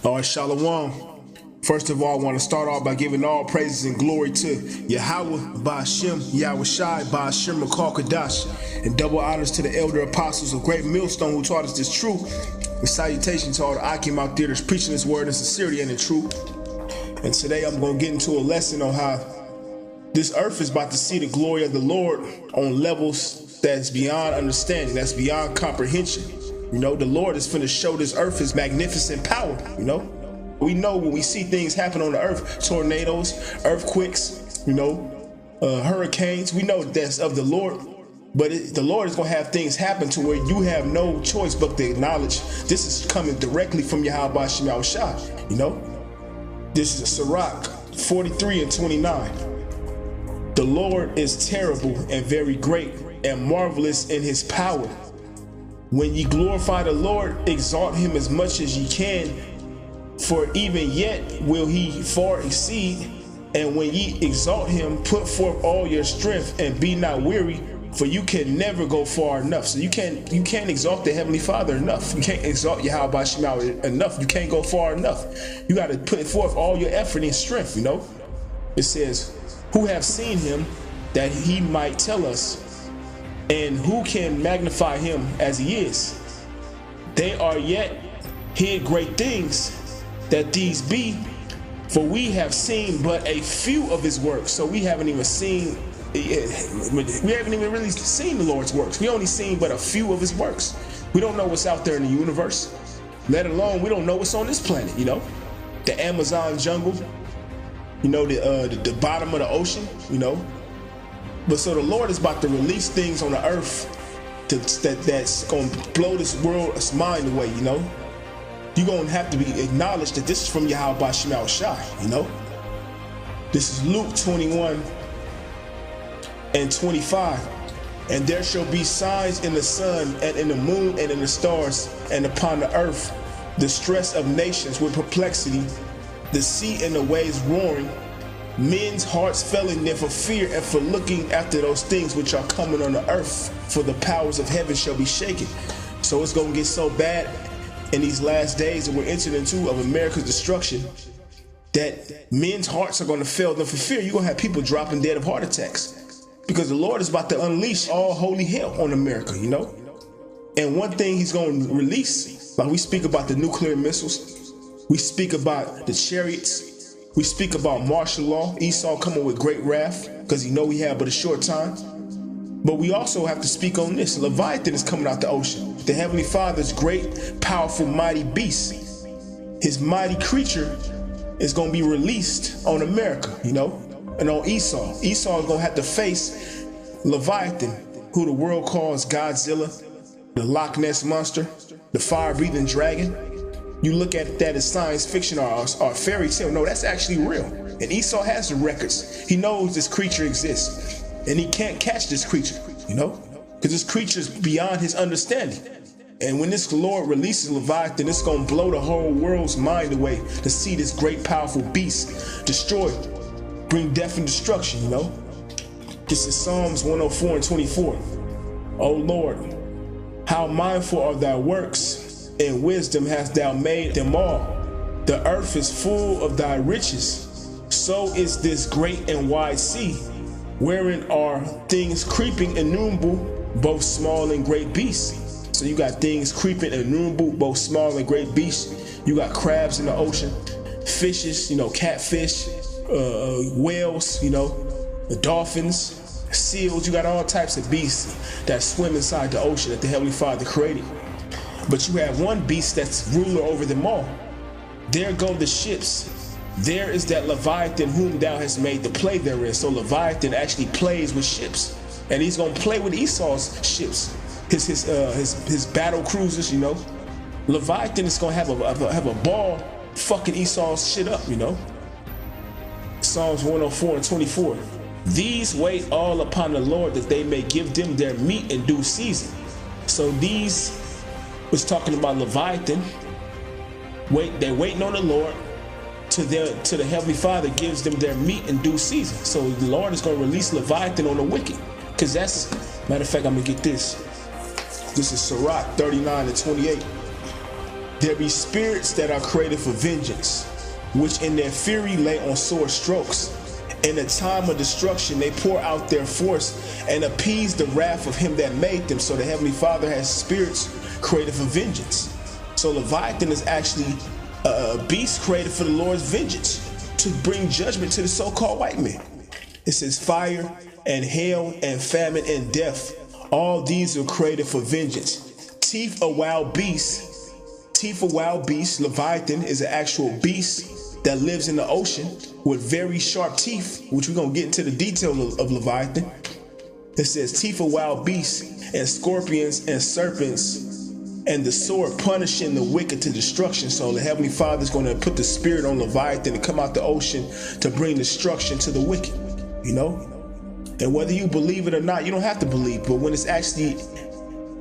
All right, Shalom. First of all, I want to start off by giving all praises and glory to Yahweh, Ba'ashem, Yahweh Shai, Ba'ashem, Makar Kadash, and double honors to the elder apostles of Great Millstone who taught us this truth. And salutations to all the Akim out there that's preaching this word in sincerity and in truth. And today I'm going to get into a lesson on how this earth is about to see the glory of the Lord on levels that's beyond understanding, that's beyond comprehension. You know, the Lord is finna show this earth his magnificent power, you know. We know when we see things happen on the earth, tornadoes, earthquakes, you know, hurricanes, we know that's of the Lord. But the Lord is going to have things happen to where you have no choice but to acknowledge this is coming directly from Yahweh Shai, you know. This is Sirach 43 and 29. The Lord is terrible and very great and marvelous in his power. When ye glorify the Lord, exalt him as much as ye can, for even yet will he far exceed. And when ye exalt him, put forth all your strength and be not weary, for you can never go far enough. So you can't exalt the Heavenly Father enough. You can't exalt Yahweh Shema enough. You can't go far enough. You got to put forth all your effort and strength, you know. It says, who have seen him that he might tell us, and who can magnify him as he is? They are yet hid great things that these be, for we have seen but a few of his works. So we haven't even really seen the Lord's works. We only seen but a few of his works. We don't know what's out there in the universe, let alone we don't know what's on this planet, you know. The Amazon jungle, you know, the bottom of the ocean, you know. But so the Lord is about to release things on the earth that's going to blow this world's mind away, you know. You're going to have to be acknowledged that this is from Yahweh Shai, you know. This is Luke 21 and 25. And there shall be signs in the sun and in the moon and in the stars and upon the earth, the stress of nations with perplexity, the sea and the waves roaring, men's hearts failing them for fear and for looking after those things which are coming on the earth, for the powers of heaven shall be shaken. So it's going to get so bad in these last days that we're entering into of America's destruction that men's hearts are going to fail them for fear. You're going to have people dropping dead of heart attacks because the Lord is about to unleash all holy hell on America, you know. And one thing he's going to release, like we speak about the nuclear missiles, we speak about the chariots, we speak about martial law, Esau coming with great wrath because he know he had but a short time. But we also have to speak on this. Leviathan is coming out the ocean. The Heavenly Father's great, powerful, mighty beast. His mighty creature is going to be released on America, you know, and on Esau. Esau is going to have to face Leviathan, who the world calls Godzilla, the Loch Ness Monster, the fire-breathing dragon. You look at that as science fiction or fairy tale. No, that's actually real. And Esau has the records. He knows this creature exists. And he can't catch this creature, you know, because this creature is beyond his understanding. And when this Lord releases Leviathan, it's going to blow the whole world's mind away to see this great, powerful beast destroy, bring death and destruction, you know. This is Psalms 104 and 24. O Lord, how mindful are thy works, and wisdom hast thou made them all. The earth is full of thy riches, so is this great and wide sea, wherein are things creeping innumerable, both small and great beasts. So you got things creeping innumerable, both small and great beasts. You got crabs in the ocean, fishes, you know, catfish, whales, you know, the dolphins, seals. You got all types of beasts that swim inside the ocean that the Heavenly Father created. But you have one beast that's ruler over them all. There go the ships. There is that Leviathan whom thou hast made to play therein. So Leviathan actually plays with ships, and he's gonna play with Esau's ships, his battle cruisers, you know. Leviathan is gonna have a ball fucking Esau's shit up, you know. Psalms 104 and 24. These wait all upon the Lord, that they may give them their meat in due season. So these was talking about Leviathan. They're waiting on the Lord. To the Heavenly Father gives them their meat in due season. So the Lord is going to release Leviathan on the wicked. Because that's, matter of fact, I'm going to get this. This is Sirach 39 and 28. There be spirits that are created for vengeance, which in their fury lay on sore strokes. In a time of destruction, they pour out their force and appease the wrath of him that made them. So the Heavenly Father has spirits created for vengeance. So Leviathan is actually a beast created for the Lord's vengeance, to bring judgment to the so-called white man. It says fire and hail and famine and death. All these are created for vengeance. Teeth of wild beasts. Teeth of wild beasts. Leviathan is an actual beast that lives in the ocean with very sharp teeth, which we're going to get into the detail of Leviathan. It says teeth of wild beasts and scorpions and serpents, and the sword punishing the wicked to destruction. So the Heavenly Father is going to put the spirit on Leviathan to come out the ocean to bring destruction to the wicked, you know? And whether you believe it or not, you don't have to believe, but when it's actually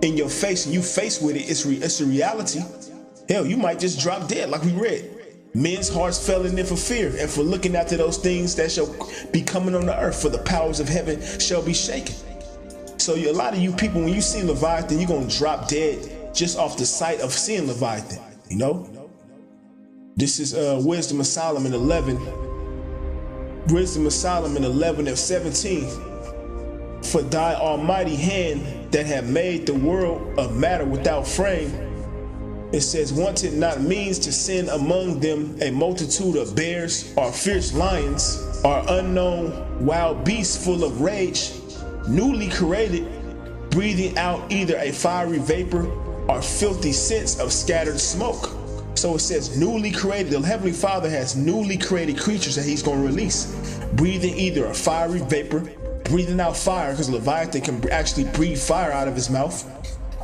in your face and you face with it, it's a reality. Hell, you might just drop dead, like we read. Men's hearts fell in there for fear and for looking after those things that shall be coming on the earth, for the powers of heaven shall be shaken. So a lot of you people, when you see Leviathan, you're going to drop dead just off the sight of seeing Leviathan, you know? This is Wisdom of Solomon 11. Wisdom of Solomon 11 and 17. For thy almighty hand that have made the world of matter without frame, it says, wanted not means to send among them a multitude of bears or fierce lions or unknown wild beasts full of rage, newly created, breathing out either a fiery vapor or filthy scents of scattered smoke. So it says newly created. The Heavenly Father has newly created creatures that he's going to release, breathing either a fiery vapor, breathing out fire, because Leviathan can actually breathe fire out of his mouth,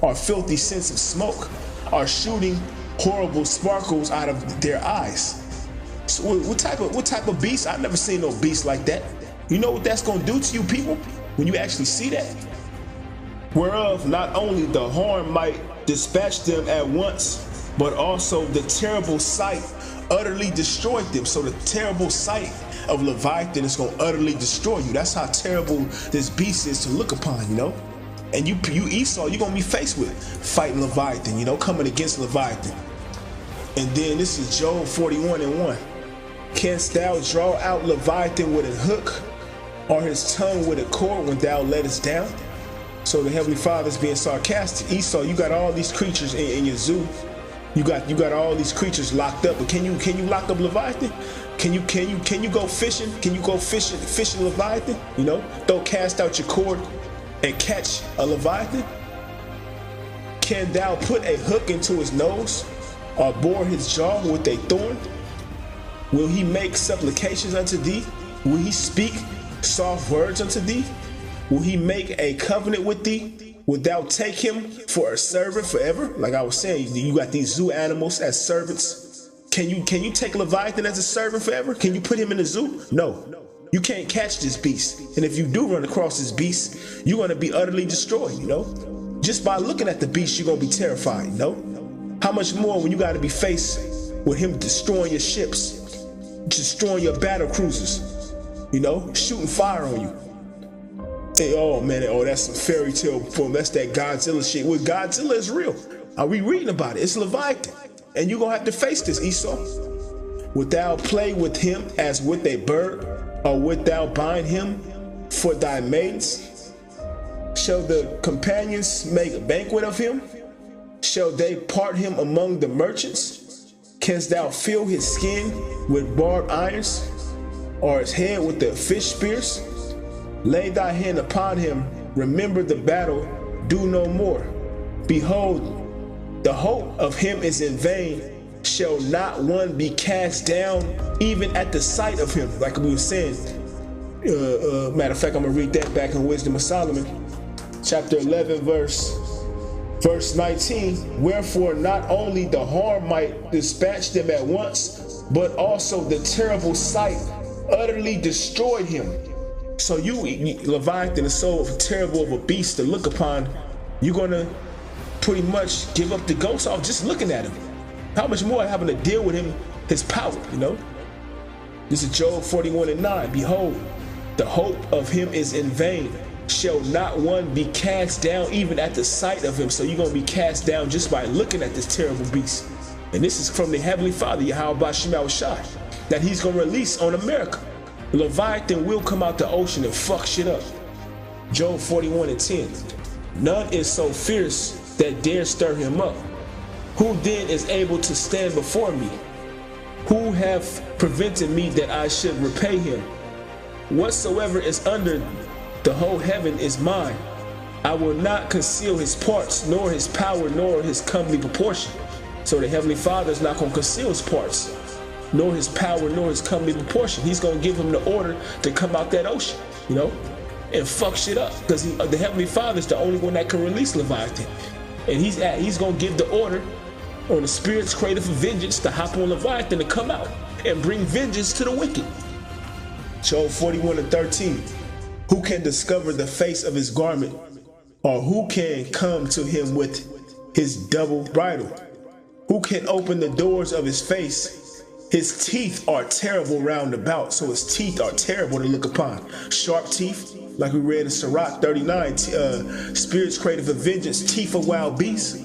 or filthy scents of smoke, are shooting horrible sparkles out of their eyes. So what type of beast? I've never seen no beast like that. You know what that's gonna do to you people when you actually see that? Whereof not only the harm might dispatch them at once, but also the terrible sight utterly destroyed them. So the terrible sight of Leviathan is gonna utterly destroy you. That's how terrible this beast is to look upon, you know? And you Esau, you're going to be faced with fighting Leviathan, you know, coming against Leviathan. And then this is Job 41 and 1. Canst thou draw out Leviathan with a hook, or his tongue with a cord when thou lettest down? So the Heavenly Father's being sarcastic. Esau, you got all these creatures in your zoo. You got all these creatures locked up, but can you lock up Leviathan? Can you go fishing? Can you go fishing Leviathan? You know, cast out your cord and catch a Leviathan? Can thou put a hook into his nose, or bore his jaw with a thorn? Will he make supplications unto thee? Will he speak soft words unto thee? Will he make a covenant with thee? Wilt thou take him for a servant forever? Like I was saying, you got these zoo animals as servants. Can you take Leviathan as a servant forever? Can you put him in the zoo? No. You can't catch this beast. And if you do run across this beast, you're going to be utterly destroyed, you know? Just by looking at the beast, you're going to be terrified, you know? How much more when you got to be faced with him destroying your ships, destroying your battle cruisers, you know, shooting fire on you. Hey, oh man, that's some fairy tale poem. That's that Godzilla shit. Well, Godzilla is real. Are we reading about it? It's Leviathan. And you're going to have to face this, Esau. Wilt thou play with him as with a bird? Or wilt thou bind him for thy maidens? Shall the companions make a banquet of him? Shall they part him among the merchants? Canst thou fill his skin with barbed irons, or his head with the fish spears? Lay thy hand upon him, remember the battle, do no more. Behold, the hope of him is in vain. Shall not one be cast down even at the sight of him? Like we were saying. Matter of fact, I'm going to read that back in Wisdom of Solomon, chapter 11, verse 19. Wherefore not only the harm might dispatch them at once, but also the terrible sight utterly destroyed him. So Leviathan is so terrible of a beast to look upon, you're going to pretty much give up the ghost off just looking at him. How much more having to deal with him, his power, you know? This is Job 41 and 9. Behold, the hope of him is in vain. Shall not one be cast down even at the sight of him? So you're going to be cast down just by looking at this terrible beast. And this is from the Heavenly Father, Yahweh Shema Shai, that he's going to release on America. Leviathan will come out the ocean and fuck shit up. Job 41:10. None is so fierce that dare stir him up. Who then is able to stand before me? Who have prevented me that I should repay him? Whatsoever is under the whole heaven is mine. I will not conceal his parts, nor his power, nor his comely proportion. So the Heavenly Father is not going to conceal his parts, nor his power, nor his comely proportion. He's going to give him the order to come out that ocean, you know, and fuck shit up. Because the Heavenly Father is the only one that can release Leviathan. And he's going to give the order on the spirits created for vengeance to hop on Leviathan to come out and bring vengeance to the wicked. Job 41:13. Who can discover the face of his garment, or who can come to him with his double bridle? Who can open the doors of his face? His teeth are terrible round about. So his teeth are terrible to look upon. Sharp teeth, like we read in Sirach 39, spirits created for vengeance, teeth of wild beasts.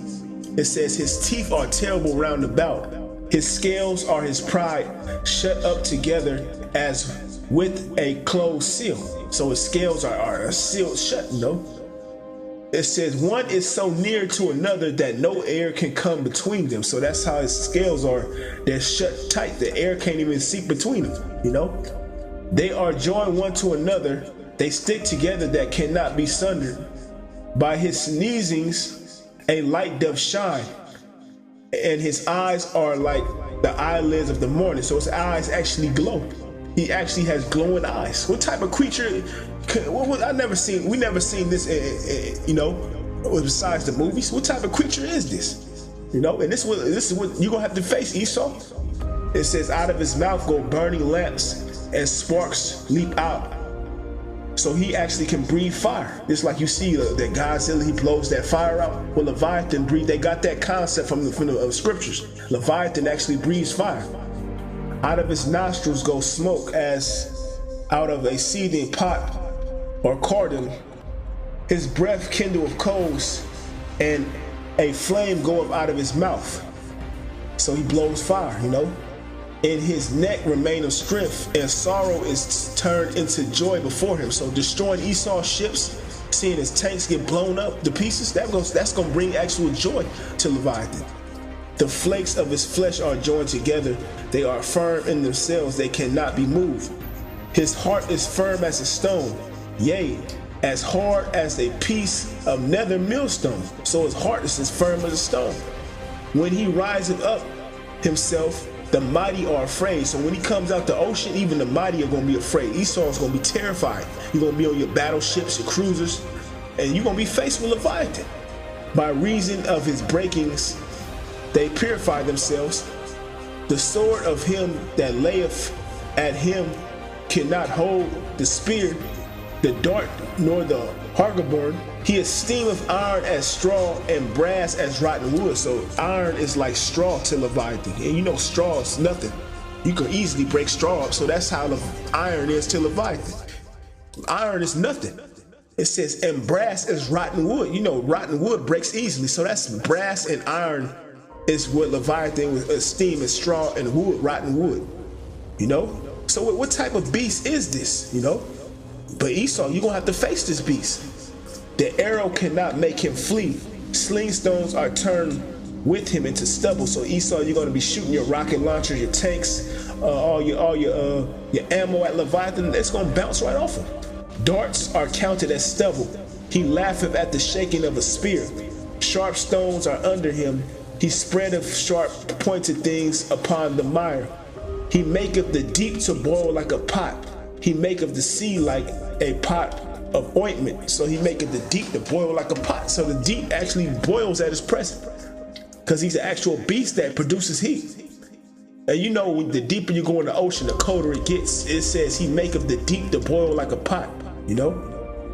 It says his teeth are terrible round about. His scales are his pride, shut up together as with a closed seal. So his scales are sealed shut, you know. It says one is so near to another that no air can come between them. So that's how his scales are. They're shut tight. The air can't even seep between them, you know. They are joined one to another. They stick together that cannot be sundered. By his sneezings, a light doth shine, and his eyes are like the eyelids of the morning. So his eyes actually glow. He actually has glowing eyes. What type of creature? We never seen this, you know, besides the movies. What type of creature is this? You know, and this is what you're gonna have to face, Esau. It says, out of his mouth go burning lamps, and sparks leap out. So he actually can breathe fire. Just like you see that Godzilla, he blows that fire out. Well, Leviathan breathe. They got that concept from the scriptures. Leviathan actually breathes fire. Out of his nostrils goes smoke as out of a seething pot or cauldron. His breath kindleth coals, and a flame goeth out of his mouth. So he blows fire, you know. In his neck remaineth strength, and sorrow is turned into joy before him. So destroying Esau's ships, seeing his tanks get blown up to pieces, that's gonna bring actual joy to Leviathan. The flakes of his flesh are joined together. They are firm in themselves. They cannot be moved. His heart is firm as a stone, yea, as hard as a piece of nether millstone. So his heart is as firm as a stone. When he riseth up himself, the mighty are afraid. So when he comes out the ocean, even the mighty are going to be afraid. Esau is going to be terrified. You're going to be on your battleships, your cruisers, and you're going to be faced with Leviathan. By reason of his breakings, they purify themselves. The sword of him that layeth at him cannot hold the spear, the dart, nor the hargeborn. He esteemeth iron as straw, and brass as rotten wood. So iron is like straw to Leviathan. And you know straw is nothing. You can easily break straw up. So that's how the iron is to Leviathan. Iron is nothing. It says, and brass is rotten wood. You know, rotten wood breaks easily. So that's brass and iron is what Leviathan would esteem as straw and wood, rotten wood. You know? So what type of beast is this? You know? But Esau, you're going to have to face this beast. The arrow cannot make him flee. Sling stones are turned with him into stubble. So Esau, you're going to be shooting your rocket launchers, your tanks, all your ammo at Leviathan. It's going to bounce right off him. Darts are counted as stubble. He laugheth at the shaking of a spear. Sharp stones are under him. He spreadeth sharp pointed things upon the mire. He maketh the deep to boil like a pot. He maketh the sea like a pot of ointment. So he maketh the deep to boil like a pot. So the deep actually boils at his presence, because he's an actual beast that produces heat. And you know, the deeper you go in the ocean, the colder it gets. It says he maketh the deep to boil like a pot. You know,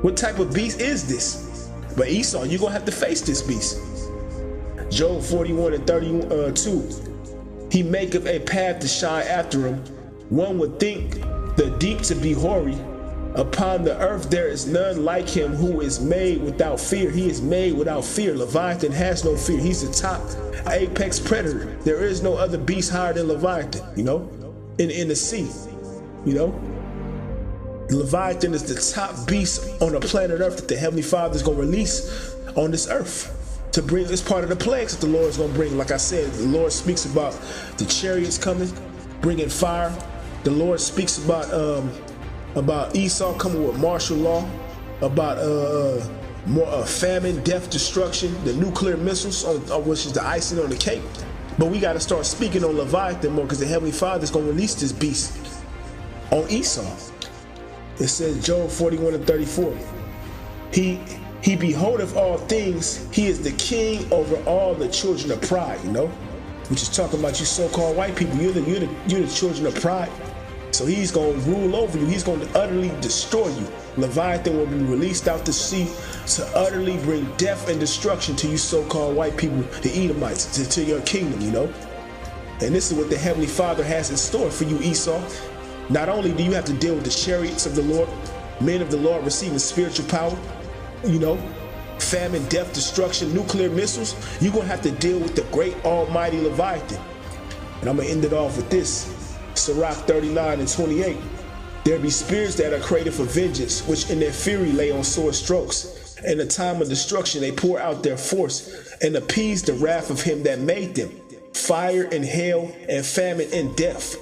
what type of beast is this? But Esau, you're gonna have to face this beast. Job 41:32. He maketh a path to shine after him. One would think the deep to be hoary, Upon the earth there is none like him who is made without fear. He is made without fear. Leviathan has no fear. He's the top apex predator. There is no other beast higher than Leviathan, you know, in the sea, you know. Leviathan is the top beast on the planet Earth that the Heavenly Father is going to release on this earth to bring. It's part of the plagues that the Lord is going to bring. Like I said, the Lord speaks about the chariots coming, bringing fire. The Lord speaks about Esau coming with martial law, about more famine, death, destruction, the nuclear missiles, which is the icing on the cake. But we got to start speaking on Leviathan more, because the Heavenly Father is going to release this beast on Esau. It says Job 41:34. He beholdeth all things. He is the king over all the children of pride. You know, which is talking about you so-called white people. You're the children of pride. So he's going to rule over you. He's going to utterly destroy you. Leviathan will be released out the sea to utterly bring death and destruction to you so-called white people, the Edomites, to your kingdom, you know. And this is what the Heavenly Father has in store for you, Esau. Not only do you have to deal with the chariots of the Lord, men of the Lord receiving spiritual power, you know, famine, death, destruction, nuclear missiles, you're going to have to deal with the great almighty Leviathan. And I'm going to end it off with this. Sirach 39:28. There be spirits that are created for vengeance, which in their fury lay on sore strokes. In the time of destruction they pour out their force, and appease the wrath of him that made them. Fire and hail and famine and death.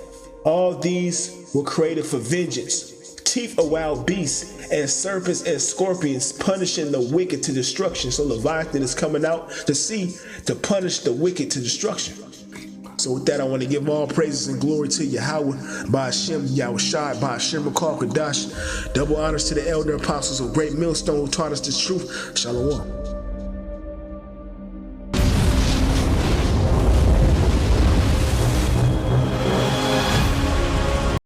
All these were created for vengeance. Teeth of wild beasts and serpents and scorpions, punishing the wicked to destruction. So Leviathan is coming out to sea to punish the wicked to destruction. So with that, I want to give all praises and glory to Yahweh, by Hashem, Yahushai, by Hashem, Makar, Kadash. Double honors to the elder apostles of Great Millstone who taught us this truth. Shalom.